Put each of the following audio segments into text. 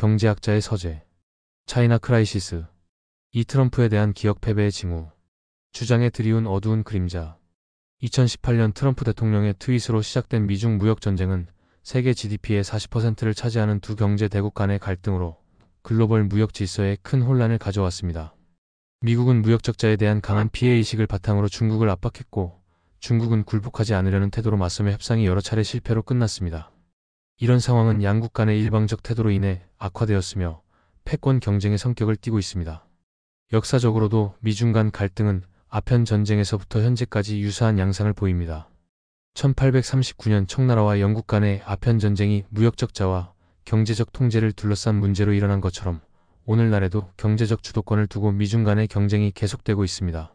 경제학자의 서재. 차이나 크라이시스. 이 트럼프에 대한 기억 패배의 징후. 주장에 드리운 어두운 그림자. 2018년 트럼프 대통령의 트윗으로 시작된 미중 무역 전쟁은 세계 GDP의 40%를 차지하는 두 경제 대국 간의 갈등으로 글로벌 무역 질서에 큰 혼란을 가져왔습니다. 미국은 무역 적자에 대한 강한 피해의식을 바탕으로 중국을 압박했고, 중국은 굴복하지 않으려는 태도로 맞서며 협상이 여러 차례 실패로 끝났습니다. 이런 상황은 양국 간의 일방적 태도로 인해 악화되었으며 패권 경쟁의 성격을 띠고 있습니다. 역사적으로도 미중 간 갈등은 아편 전쟁에서부터 현재까지 유사한 양상을 보입니다. 1839년 청나라와 영국 간의 아편 전쟁이 무역 적자와 경제적 통제를 둘러싼 문제로 일어난 것처럼 오늘날에도 경제적 주도권을 두고 미중 간의 경쟁이 계속되고 있습니다.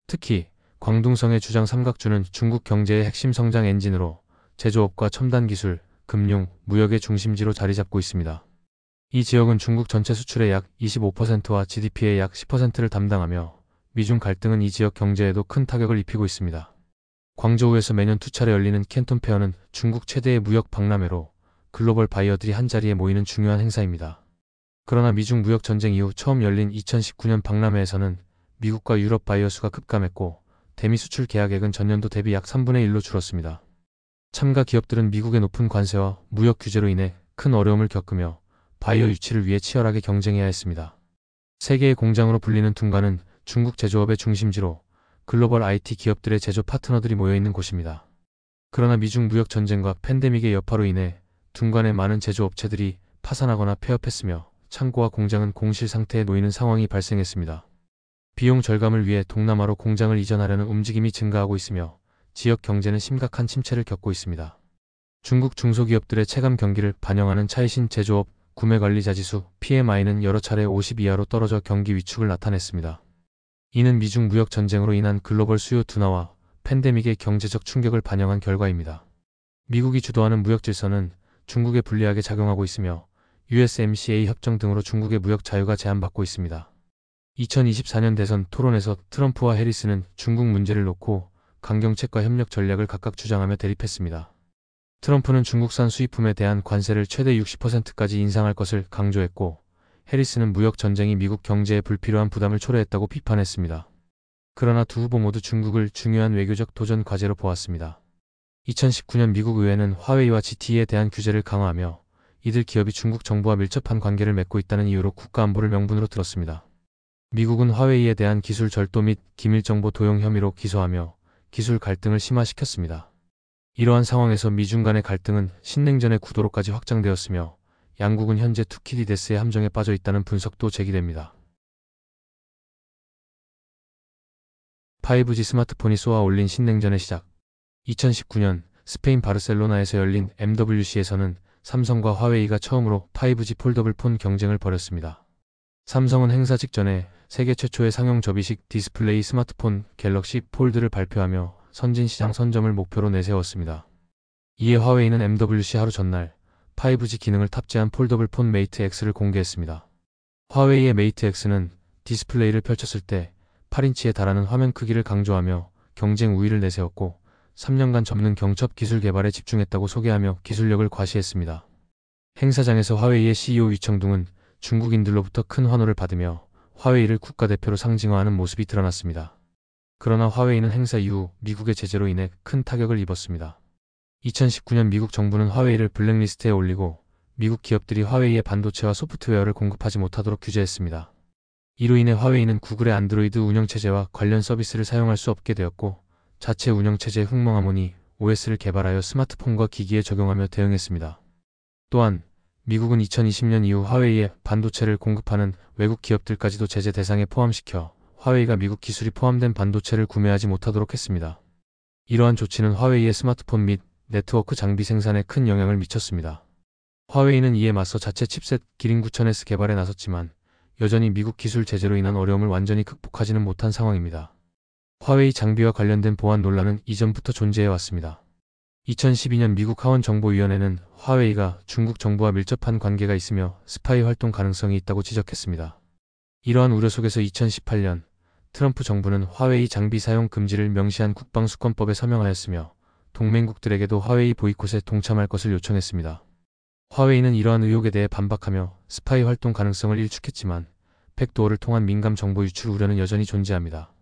특히 광둥성의 주장 삼각주는 중국 경제의 핵심 성장 엔진으로 제조업과 첨단 기술, 금융, 무역의 중심지로 자리 잡고 있습니다. 이 지역은 중국 전체 수출의 약 25%와 GDP의 약 10%를 담당하며 미중 갈등은 이 지역 경제에도 큰 타격을 입히고 있습니다. 광저우에서 매년 2차례 열리는 캔톤 페어는 중국 최대의 무역 박람회로 글로벌 바이어들이 한자리에 모이는 중요한 행사입니다. 그러나 미중 무역 전쟁 이후 처음 열린 2019년 박람회에서는 미국과 유럽 바이어 수가 급감했고 대미 수출 계약액은 전년도 대비 약 3분의 1로 줄었습니다. 참가 기업들은 미국의 높은 관세와 무역 규제로 인해 큰 어려움을 겪으며 바이어 유치를 위해 치열하게 경쟁해야 했습니다. 세계의 공장으로 불리는 둔관은 중국 제조업의 중심지로 글로벌 IT 기업들의 제조 파트너들이 모여있는 곳입니다. 그러나 미중 무역 전쟁과 팬데믹의 여파로 인해 둔관의 많은 제조업체들이 파산하거나 폐업했으며 창고와 공장은 공실 상태에 놓이는 상황이 발생했습니다. 비용 절감을 위해 동남아로 공장을 이전하려는 움직임이 증가하고 있으며 지역 경제는 심각한 침체를 겪고 있습니다. 중국 중소기업들의 체감 경기를 반영하는 차이신 제조업 구매관리자지수 PMI는 여러 차례 50 이하로 떨어져 경기 위축을 나타냈습니다. 이는 미중 무역 전쟁으로 인한 글로벌 수요 둔화와 팬데믹의 경제적 충격을 반영한 결과입니다. 미국이 주도하는 무역 질서는 중국에 불리하게 작용하고 있으며 USMCA 협정 등으로 중국의 무역 자유가 제한받고 있습니다. 2024년 대선 토론에서 트럼프와 해리스는 중국 문제를 놓고 강경책과 협력 전략을 각각 주장하며 대립했습니다. 트럼프는 중국산 수입품에 대한 관세를 최대 60%까지 인상할 것을 강조했고, 해리스는 무역 전쟁이 미국 경제에 불필요한 부담을 초래했다고 비판했습니다. 그러나 두 후보 모두 중국을 중요한 외교적 도전 과제로 보았습니다. 2019년 미국 의회는 화웨이와 GTE에 대한 규제를 강화하며 이들 기업이 중국 정부와 밀접한 관계를 맺고 있다는 이유로 국가안보를 명분으로 들었습니다. 미국은 화웨이에 대한 기술 절도 및 기밀정보 도용 혐의로 기소하며 기술 갈등을 심화시켰습니다. 이러한 상황에서 미중 간의 갈등은 신냉전의 구도로까지 확장되었으며 양국은 현재 투키디데스의 함정에 빠져 있다는 분석도 제기됩니다. 5G 스마트폰이 쏘아 올린 신냉전의 시작. 2019년 스페인 바르셀로나에서 열린 MWC에서는 삼성과 화웨이가 처음으로 5G 폴더블 폰 경쟁을 벌였습니다. 삼성은 행사 직전에 세계 최초의 상용 접이식 디스플레이 스마트폰 갤럭시 폴드를 발표하며 선진시장 선점을 목표로 내세웠습니다. 이에 화웨이는 MWC 하루 전날 5G 기능을 탑재한 폴더블 폰 메이트 X를 공개했습니다. 화웨이의 메이트 X는 디스플레이를 펼쳤을 때 8인치에 달하는 화면 크기를 강조하며 경쟁 우위를 내세웠고 3년간 접는 경첩 기술 개발에 집중했다고 소개하며 기술력을 과시했습니다. 행사장에서 화웨이의 CEO 위청둥은 중국인들로부터 큰 환호를 받으며 화웨이를 국가대표로 상징화하는 모습이 드러났습니다. 그러나 화웨이는 행사 이후 미국의 제재로 인해 큰 타격을 입었습니다. 2019년 미국 정부는 화웨이를 블랙리스트에 올리고 미국 기업들이 화웨이의 반도체와 소프트웨어를 공급하지 못하도록 규제했습니다. 이로 인해 화웨이는 구글의 안드로이드 운영체제와 관련 서비스를 사용할 수 없게 되었고 자체 운영체제 흑멍하모니 OS를 개발하여 스마트폰과 기기에 적용하며 대응했습니다. 또한 미국은 2020년 이후 화웨이에 반도체를 공급하는 외국 기업들까지도 제재 대상에 포함시켜 화웨이가 미국 기술이 포함된 반도체를 구매하지 못하도록 했습니다. 이러한 조치는 화웨이의 스마트폰 및 네트워크 장비 생산에 큰 영향을 미쳤습니다. 화웨이는 이에 맞서 자체 칩셋 기린 9000S 개발에 나섰지만 여전히 미국 기술 제재로 인한 어려움을 완전히 극복하지는 못한 상황입니다. 화웨이 장비와 관련된 보안 논란은 이전부터 존재해왔습니다. 2012년 미국 하원정보위원회는 화웨이가 중국 정부와 밀접한 관계가 있으며 스파이 활동 가능성이 있다고 지적했습니다. 이러한 우려 속에서 2018년 트럼프 정부는 화웨이 장비 사용 금지를 명시한 국방수권법에 서명하였으며 동맹국들에게도 화웨이 보이콧에 동참할 것을 요청했습니다. 화웨이는 이러한 의혹에 대해 반박하며 스파이 활동 가능성을 일축했지만 백도어를 통한 민감 정보 유출 우려는 여전히 존재합니다.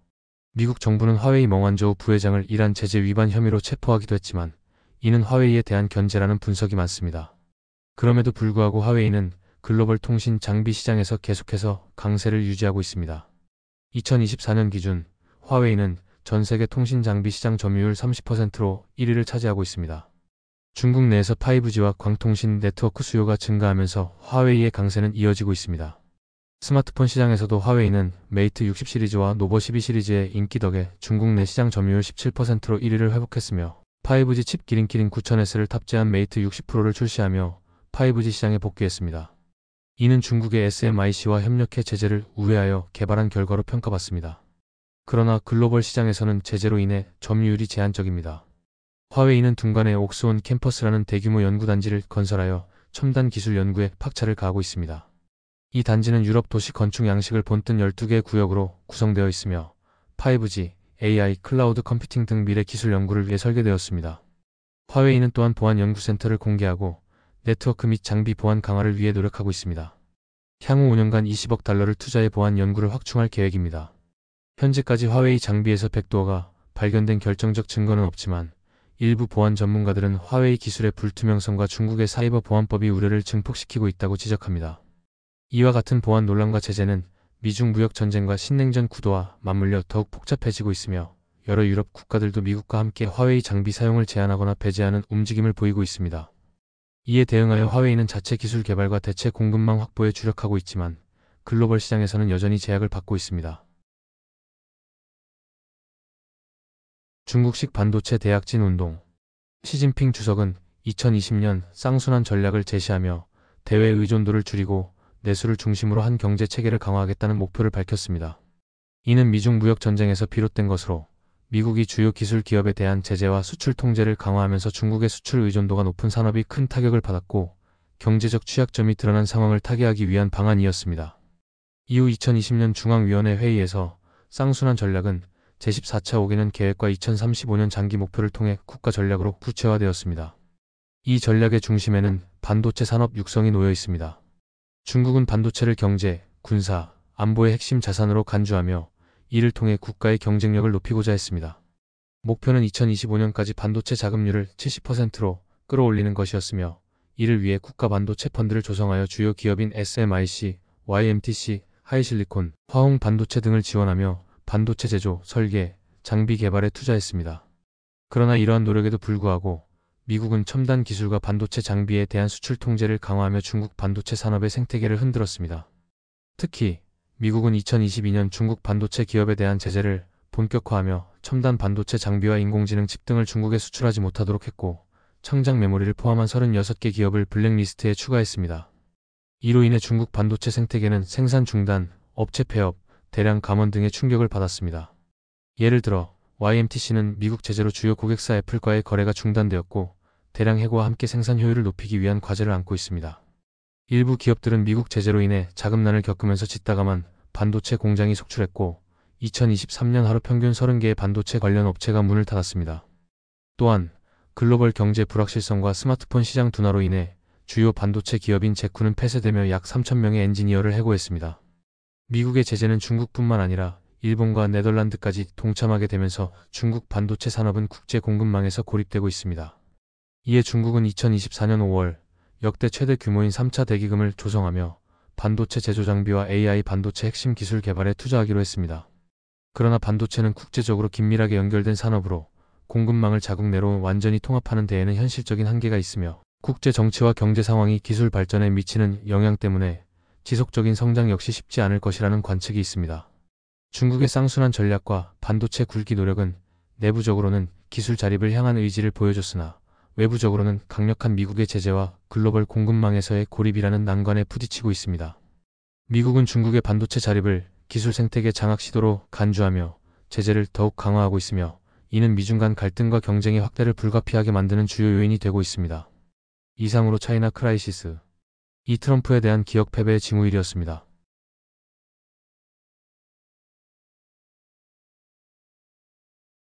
미국 정부는 화웨이 멍완저우 부회장을 이란 제재 위반 혐의로 체포하기도 했지만 이는 화웨이에 대한 견제라는 분석이 많습니다. 그럼에도 불구하고 화웨이는 글로벌 통신 장비 시장에서 계속해서 강세를 유지하고 있습니다. 2024년 기준 화웨이는 전 세계 통신 장비 시장 점유율 30%로 1위를 차지하고 있습니다. 중국 내에서 5G와 광통신 네트워크 수요가 증가하면서 화웨이의 강세는 이어지고 있습니다. 스마트폰 시장에서도 화웨이는 메이트 60 시리즈와 노버 12 시리즈의 인기 덕에 중국 내 시장 점유율 17%로 1위를 회복했으며 5G 칩 기린기린 9000S를 탑재한 메이트 60 프로를 출시하며 5G 시장에 복귀했습니다. 이는 중국의 SMIC와 협력해 제재를 우회하여 개발한 결과로 평가받습니다. 그러나 글로벌 시장에서는 제재로 인해 점유율이 제한적입니다. 화웨이는 둔간에 옥스온 캠퍼스라는 대규모 연구단지를 건설하여 첨단 기술 연구에 박차를 가하고 있습니다. 이 단지는 유럽 도시 건축 양식을 본뜬 12개의 구역으로 구성되어 있으며 5G, AI, 클라우드 컴퓨팅 등 미래 기술 연구를 위해 설계되었습니다. 화웨이는 또한 보안 연구센터를 공개하고 네트워크 및 장비 보안 강화를 위해 노력하고 있습니다. 향후 5년간 20억 달러를 투자해 보안 연구를 확충할 계획입니다. 현재까지 화웨이 장비에서 백도어가 발견된 결정적 증거는 없지만 일부 보안 전문가들은 화웨이 기술의 불투명성과 중국의 사이버 보안법이 우려를 증폭시키고 있다고 지적합니다. 이와 같은 보안 논란과 제재는 미중 무역 전쟁과 신냉전 구도와 맞물려 더욱 복잡해지고 있으며 여러 유럽 국가들도 미국과 함께 화웨이 장비 사용을 제한하거나 배제하는 움직임을 보이고 있습니다. 이에 대응하여 화웨이는 자체 기술 개발과 대체 공급망 확보에 주력하고 있지만 글로벌 시장에서는 여전히 제약을 받고 있습니다. 중국식 반도체 대약진 운동. 시진핑 주석은 2020년 쌍순환 전략을 제시하며 대외 의존도를 줄이고 내수를 중심으로 한 경제 체계를 강화하겠다는 목표를 밝혔습니다. 이는 미중 무역 전쟁에서 비롯된 것으로 미국이 주요 기술 기업에 대한 제재와 수출 통제를 강화하면서 중국의 수출 의존도가 높은 산업이 큰 타격을 받았고 경제적 취약점이 드러난 상황을 타개하기 위한 방안이었습니다. 이후 2020년 중앙위원회 회의에서 쌍순환 전략은 제14차 5개년 계획과 2035년 장기 목표를 통해 국가 전략으로 구체화되었습니다. 이 전략의 중심에는 반도체 산업 육성이 놓여 있습니다. 중국은 반도체를 경제, 군사, 안보의 핵심 자산으로 간주하며 이를 통해 국가의 경쟁력을 높이고자 했습니다. 목표는 2025년까지 반도체 자금률을 70%로 끌어올리는 것이었으며 이를 위해 국가 반도체 펀드를 조성하여 주요 기업인 SMIC, YMTC, 하이실리콘, 화홍 반도체 등을 지원하며 반도체 제조, 설계, 장비 개발에 투자했습니다. 그러나 이러한 노력에도 불구하고 미국은 첨단 기술과 반도체 장비에 대한 수출 통제를 강화하며 중국 반도체 산업의 생태계를 흔들었습니다. 특히 미국은 2022년 중국 반도체 기업에 대한 제재를 본격화하며 첨단 반도체 장비와 인공지능 칩 등을 중국에 수출하지 못하도록 했고 청장 메모리를 포함한 36개 기업을 블랙리스트에 추가했습니다. 이로 인해 중국 반도체 생태계는 생산 중단, 업체 폐업, 대량 감원 등의 충격을 받았습니다. 예를 들어 YMTC는 미국 제재로 주요 고객사 애플과의 거래가 중단되었고 대량 해고와 함께 생산 효율을 높이기 위한 과제를 안고 있습니다. 일부 기업들은 미국 제재로 인해 자금난을 겪으면서 짓다가만 반도체 공장이 속출했고 2023년 하루 평균 30개의 반도체 관련 업체가 문을 닫았습니다. 또한 글로벌 경제 불확실성과 스마트폰 시장 둔화로 인해 주요 반도체 기업인 제쿠는 폐쇄되며 약 3,000명의 엔지니어를 해고했습니다. 미국의 제재는 중국뿐만 아니라 일본과 네덜란드까지 동참하게 되면서 중국 반도체 산업은 국제 공급망에서 고립되고 있습니다. 이에 중국은 2024년 5월 역대 최대 규모인 3차 대기금을 조성하며 반도체 제조 장비와 AI 반도체 핵심 기술 개발에 투자하기로 했습니다. 그러나 반도체는 국제적으로 긴밀하게 연결된 산업으로 공급망을 자국 내로 완전히 통합하는 데에는 현실적인 한계가 있으며 국제 정치와 경제 상황이 기술 발전에 미치는 영향 때문에 지속적인 성장 역시 쉽지 않을 것이라는 관측이 있습니다. 중국의 쌍순환 전략과 반도체 굴기 노력은 내부적으로는 기술 자립을 향한 의지를 보여줬으나 외부적으로는 강력한 미국의 제재와 글로벌 공급망에서의 고립이라는 난관에 부딪히고 있습니다. 미국은 중국의 반도체 자립을 기술 생태계 장악 시도로 간주하며 제재를 더욱 강화하고 있으며 이는 미중 간 갈등과 경쟁의 확대를 불가피하게 만드는 주요 요인이 되고 있습니다. 이상으로 차이나 크라이시스 이 트럼프에 대한 기억 패배의 징후일이었습니다.